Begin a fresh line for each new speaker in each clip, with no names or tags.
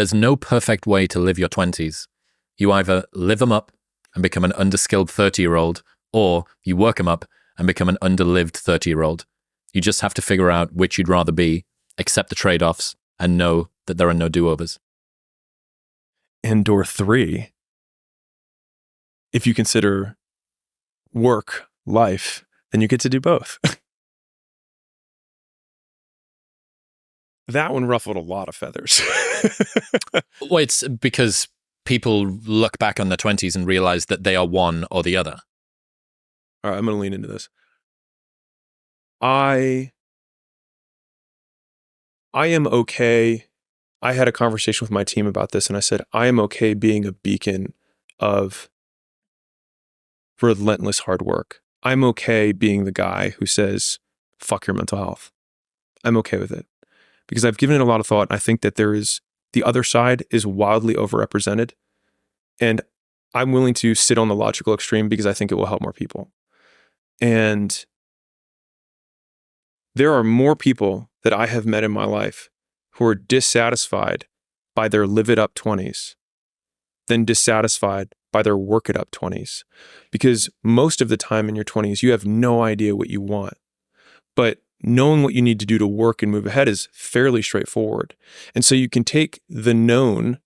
There's no perfect way to live your 20s. You either live them up and become an underskilled 30-year-old, or you work them up and become an underlived 30-year-old. You just have to figure out which you'd rather be, accept the trade-offs, and know that there are no do-overs.
And door 3, if you consider work, life, then you get to do both. That one ruffled a lot of feathers.
Well, it's because people look back on their 20s and realize that they are one or the other.
All right, I'm going to lean into this. I am okay. I had a conversation with my team about this, and I said, I am okay being a beacon of relentless hard work. I'm okay being the guy who says, fuck your mental health. I'm okay with it because I've given it a lot of thought. And I think that the other side is wildly overrepresented. And I'm willing to sit on the logical extreme because I think it will help more people. And there are more people that I have met in my life who are dissatisfied by their live it up 20s than dissatisfied by their work it up 20s. Because most of the time in your 20s, you have no idea what you want. But knowing what you need to do to work and move ahead is fairly straightforward. And so you can take the known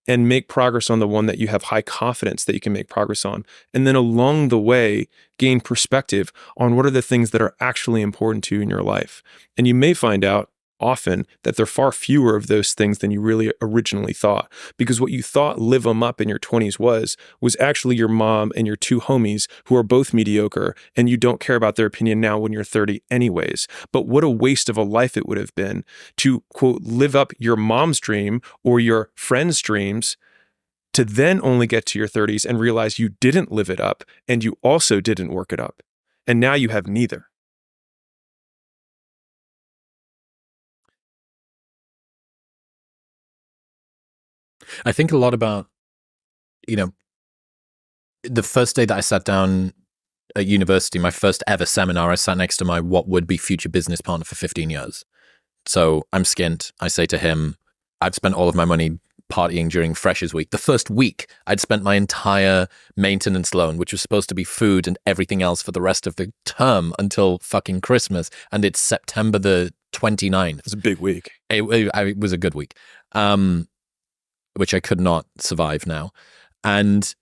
and make progress on the one that you have high confidence that you can make progress on. And then along the way, gain perspective on what are the things that are actually important to you in your life. And you may find out often that there are far fewer of those things than you really originally thought. Because what you thought live them up in your 20s was actually your mom and your 2 homies who are both mediocre, and you don't care about their opinion now when you're 30 anyways. But what a waste of a life it would have been to, quote, live up your mom's dream or your friend's dreams to then only get to your 30s and realize you didn't live it up and you also didn't work it up. And now you have neither.
I think a lot about, the first day that I sat down at university, my first ever seminar, I sat next to my what would be future business partner for 15 years. So I'm skint. I say to him, I've spent all of my money partying during Freshers Week. The first week, I'd spent my entire maintenance loan, which was supposed to be food and everything else for the rest of the term until fucking Christmas. And it's September the 29th.
It was a big week.
It was a good week. Which I could not survive now. And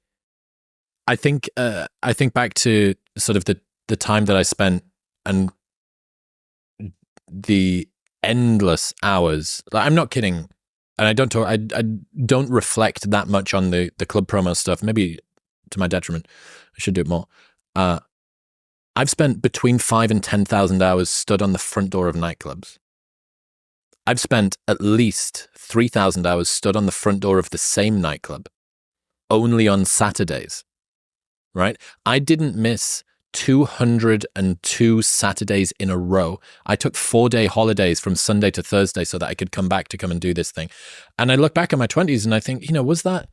I think back to sort of the time that I spent and the endless hours. I'm not kidding. And I don't reflect that much on the club promo stuff, maybe to my detriment. I should do it more. I've spent between 5,000 and 10,000 hours stood on the front door of nightclubs. I've spent at least 3,000 hours stood on the front door of the same nightclub, only on Saturdays, right? I didn't miss 202 Saturdays in a row. I took 4-day holidays from Sunday to Thursday so that I could come back to come and do this thing. And I look back at my 20s and I think, was that,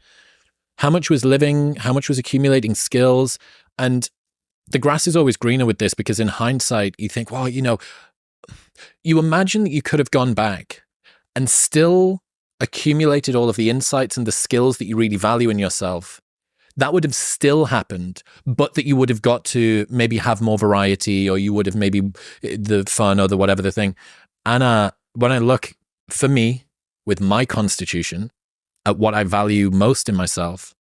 how much was living, how much was accumulating skills? And the grass is always greener with this because in hindsight, you think, well, you imagine that you could have gone back and still accumulated all of the insights and the skills that you really value in yourself. That would have still happened, but that you would have got to maybe have more variety, or you would have maybe the fun or the whatever the thing. And when I look, for me, with my constitution, at what I value most in myself,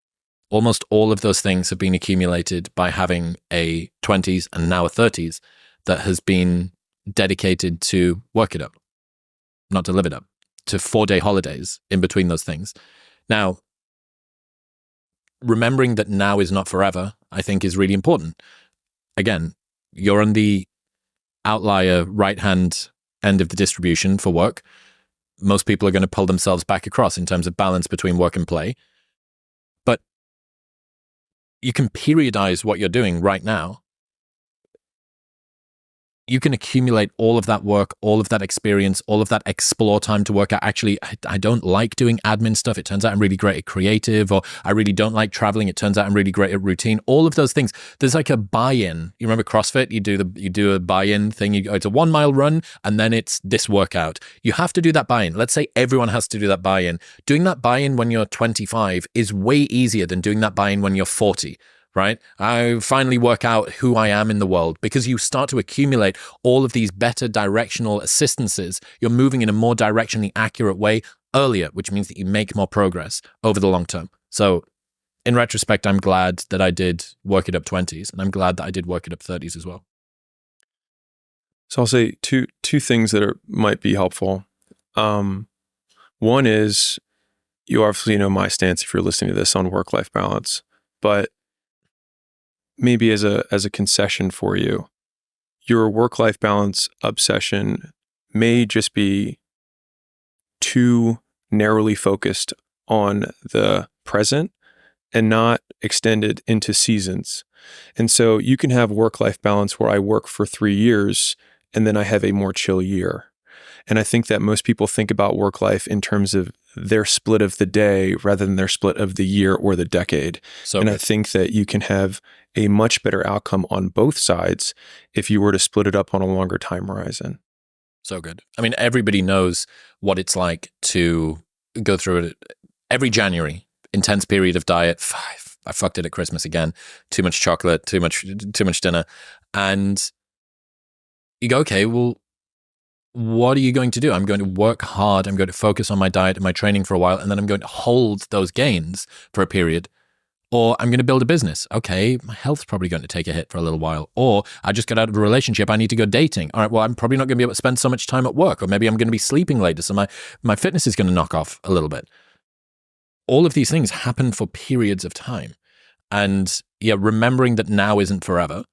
almost all of those things have been accumulated by having a 20s and now a 30s that has been dedicated to work it up, not to live it up, to 4-day holidays in between those things. Now, remembering that now is not forever, I think is really important. Again, you're on the outlier right-hand end of the distribution for work. Most people are going to pull themselves back across in terms of balance between work and play. But you can periodize what you're doing right now you can accumulate all of that work, all of that experience, all of that explore time to work out. Actually, I don't like doing admin stuff. It turns out I'm really great at creative, or I really don't like traveling. It turns out I'm really great at routine. All of those things. There's like a buy-in. You remember CrossFit? You do a buy-in thing. It's a 1 mile run, and then it's this workout. You have to do that buy-in. Let's say everyone has to do that buy-in. Doing that buy-in when you're 25 is way easier than doing that buy-in when you're 40. Right? I finally work out who I am in the world, because you start to accumulate all of these better directional assistances. You're moving in a more directionally accurate way earlier, which means that you make more progress over the long term. So in retrospect, I'm glad that I did work it up 20s, and I'm glad that I did work it up 30s as well.
So I'll say two things that might be helpful. One is, you obviously know my stance if you're listening to this on work-life balance, but maybe as a concession for you, your work-life balance obsession may just be too narrowly focused on the present and not extended into seasons. And so you can have work-life balance where I work for 3 years and then I have a more chill year. And I think that most people think about work life in terms of their split of the day rather than their split of the year or the decade. And I think that you can have a much better outcome on both sides if you were to split it up on a longer time horizon.
So good. I mean, everybody knows what it's like to go through it every January. Intense period of diet. I fucked it at Christmas again. Too much chocolate, too much dinner. And you go, okay, well, what are you going to do? I'm going to work hard. I'm going to focus on my diet and my training for a while, and then I'm going to hold those gains for a period. Or I'm going to build a business. Okay, my health's probably going to take a hit for a little while. Or I just got out of a relationship. I need to go dating. All right, well, I'm probably not going to be able to spend so much time at work, or maybe I'm going to be sleeping later, so my fitness is going to knock off a little bit. All of these things happen for periods of time. And yeah, remembering that now isn't forever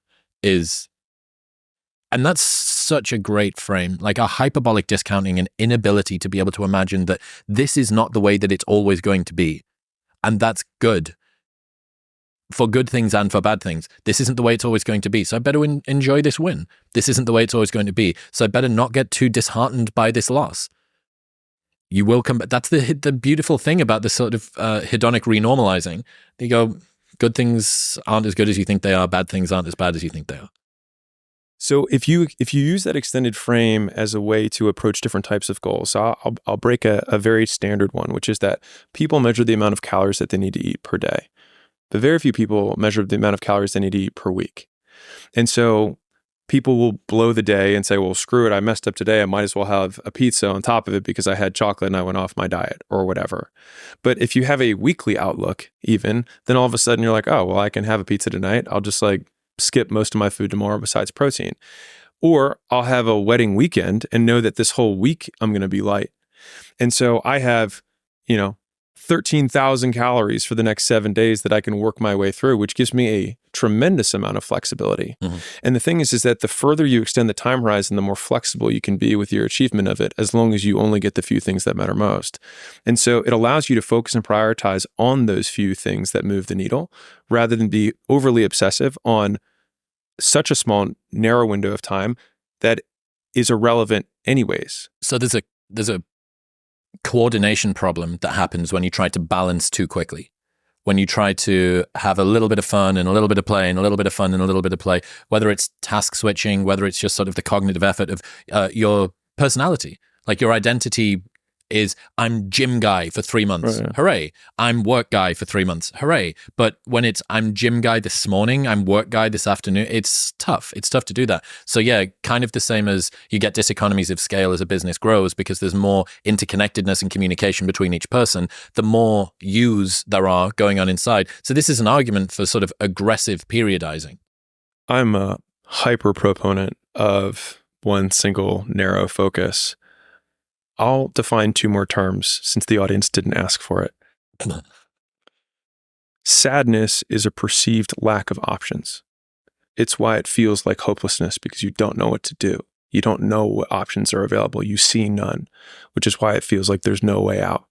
and that's such a great frame, like a hyperbolic discounting and inability to be able to imagine that this is not the way that it's always going to be. And that's good. For good things and for bad things. This isn't the way it's always going to be. So I better enjoy this win. This isn't the way it's always going to be. So I better not get too disheartened by this loss. You will come back. That's the beautiful thing about this sort of hedonic renormalizing. You go, good things aren't as good as you think they are. Bad things aren't as bad as you think they are.
So if you use that extended frame as a way to approach different types of goals, so I'll break a very standard one, which is that people measure the amount of calories that they need to eat per day. But very few people measure the amount of calories they need to eat per week. And so people will blow the day and say, well, screw it, I messed up today. I might as well have a pizza on top of it because I had chocolate and I went off my diet or whatever. But if you have a weekly outlook even, then all of a sudden you're like, oh, well, I can have a pizza tonight. I'll just skip most of my food tomorrow besides protein. Or I'll have a wedding weekend and know that this whole week I'm going to be light. And so I have, 13,000 calories for the next 7 days that I can work my way through, which gives me a tremendous amount of flexibility. Mm-hmm. And the thing is that the further you extend the time horizon, the more flexible you can be with your achievement of it, as long as you only get the few things that matter most. And so it allows you to focus and prioritize on those few things that move the needle, rather than be overly obsessive on such a small, narrow window of time that is irrelevant anyways.
So there's a coordination problem that happens when you try to balance too quickly. When you try to have a little bit of fun and a little bit of play and a little bit of fun and a little bit of play, whether it's task switching, whether it's just sort of the cognitive effort of your personality, like your identity is I'm gym guy for 3 months. Right, yeah. Hooray. I'm work guy for 3 months. Hooray. But when it's I'm gym guy this morning, I'm work guy this afternoon, it's tough. It's tough to do that. So yeah, kind of the same as you get diseconomies of scale as a business grows because there's more interconnectedness and communication between each person, the more yous there are going on inside. So this is an argument for sort of aggressive periodizing.
I'm a hyper proponent of one single narrow focus. I'll define 2 more terms since the audience didn't ask for it. Sadness is a perceived lack of options. It's why it feels like hopelessness, because you don't know what to do. You don't know what options are available. You see none, which is why it feels like there's no way out.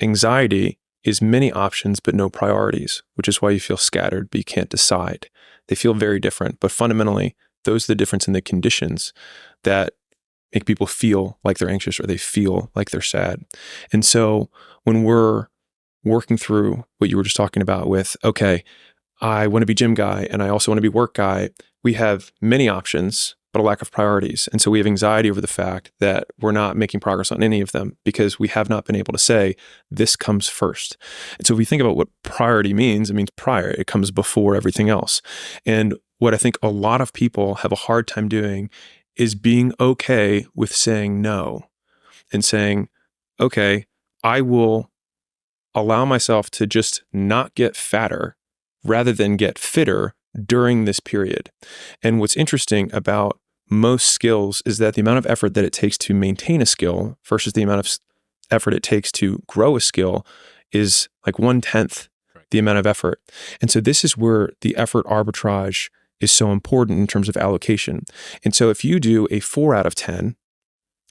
Anxiety is many options but no priorities, which is why you feel scattered but you can't decide. They feel very different, but fundamentally, Those are the difference in the conditions that make people feel like they're anxious or they feel like they're sad. And so when we're working through what you were just talking about with, okay, I want to be gym guy and I also want to be work guy, we have many options, but a lack of priorities. And so we have anxiety over the fact that we're not making progress on any of them because we have not been able to say, this comes first. And so if we think about what priority means, it means prior. It comes before everything else. And what I think a lot of people have a hard time doing is being okay with saying no and saying, okay, I will allow myself to just not get fatter rather than get fitter during this period. And what's interesting about most skills is that the amount of effort that it takes to maintain a skill versus the amount of effort it takes to grow a skill is like 1/10 the amount of effort. And so this is where the effort arbitrage is so important in terms of allocation. And so if you do a 4 out of 10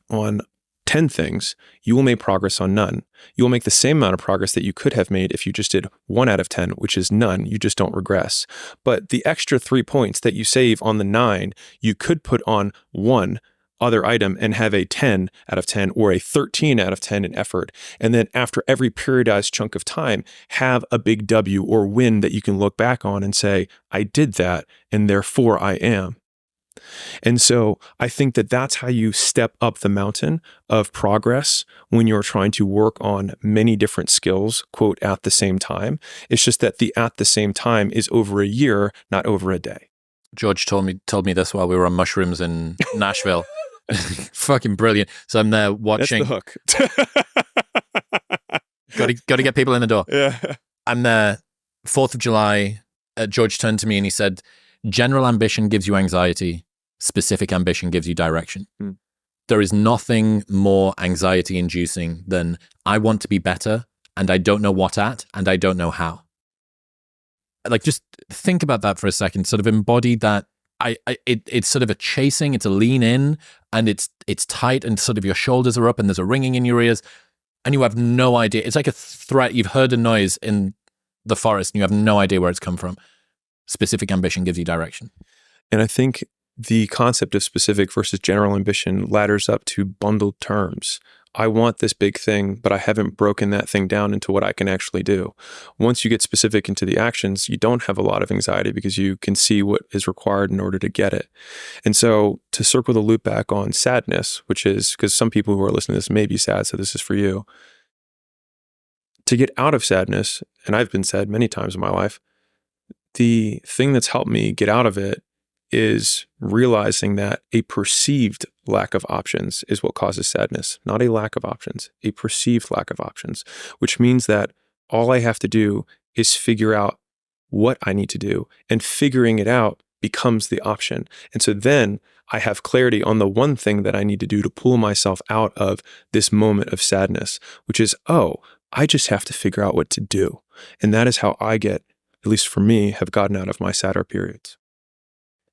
on 10 things, you will make progress on none. You will make the same amount of progress that you could have made if you just did 1 out of 10, which is none. You just don't regress. But the extra 3 points that you save on the 9, you could put on one other item and have a 10 out of 10 or a 13 out of 10 in effort. And then after every periodized chunk of time, have a big W or win that you can look back on and say, I did that, and therefore I am. And so I think that that's how you step up the mountain of progress when you're trying to work on many different skills, quote, at the same time. It's just that the at the same time is over a year, not over a day.
George told me this while we were on mushrooms in Nashville. Fucking brilliant. So I'm there watching.
That's the
hook. Got to get people in the door.
Yeah.
I'm there, 4th of July. George turned to me and he said, general ambition gives you anxiety. Specific ambition gives you direction. There is nothing more anxiety inducing than I want to be better and I don't know what at and I don't know how. Like, just think about that for a second. Sort of embody that. It's sort of a chasing, it's a lean in, and it's tight, and sort of your shoulders are up, and there's a ringing in your ears, and you have no idea. It's like a threat. You've heard a noise in the forest, and you have no idea where it's come from. Specific ambition gives you direction.
And I think the concept of specific versus general ambition ladders up to bundled terms. I want this big thing, but I haven't broken that thing down into what I can actually do. Once you get specific into the actions, you don't have a lot of anxiety because you can see what is required in order to get it. And so to circle the loop back on sadness, which is, because some people who are listening to this may be sad, so this is for you. To get out of sadness, and I've been sad many times in my life, the thing that's helped me get out of it is realizing that a perceived lack of options is what causes sadness, not a lack of options, a perceived lack of options, which means that all I have to do is figure out what I need to do, and figuring it out becomes the option. And so then I have clarity on the one thing that I need to do to pull myself out of this moment of sadness, which is, oh, I just have to figure out what to do. And that is how I get, at least for me, have gotten out of my sadder periods.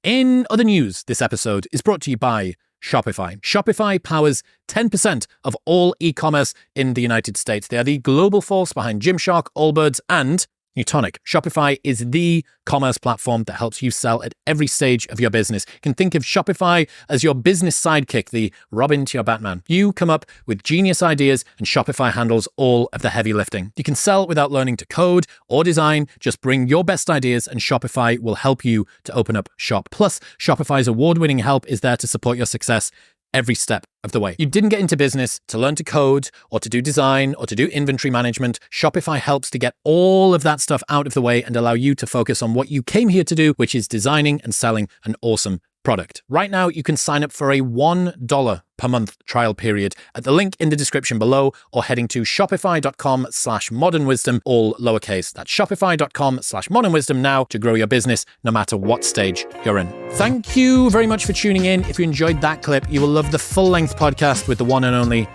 In other news, this episode is brought to you by Shopify. Shopify powers 10% of all e-commerce in the United States. They are the global force behind Gymshark, Allbirds, and Newtonic. Shopify is the commerce platform that helps you sell at every stage of your business. You can think of Shopify as your business sidekick, the Robin to your Batman. You come up with genius ideas and Shopify handles all of the heavy lifting. You can sell without learning to code or design. Just bring your best ideas and Shopify will help you to open up shop. Plus, Shopify's award-winning help is there to support your success every step of the way. You didn't get into business to learn to code or to do design or to do inventory management. Shopify helps to get all of that stuff out of the way and allow you to focus on what you came here to do, which is designing and selling an awesome product. Right now, you can sign up for a $1 per month trial period at the link in the description below, or heading to shopify.com/modernwisdom, all lowercase. That's shopify.com/modernwisdom now to grow your business no matter what stage you're in. Thank you very much for tuning in. If you enjoyed that clip, you will love the full-length podcast with the one and only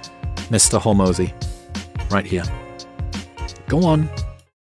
Mr. Hormozi right here. Go on,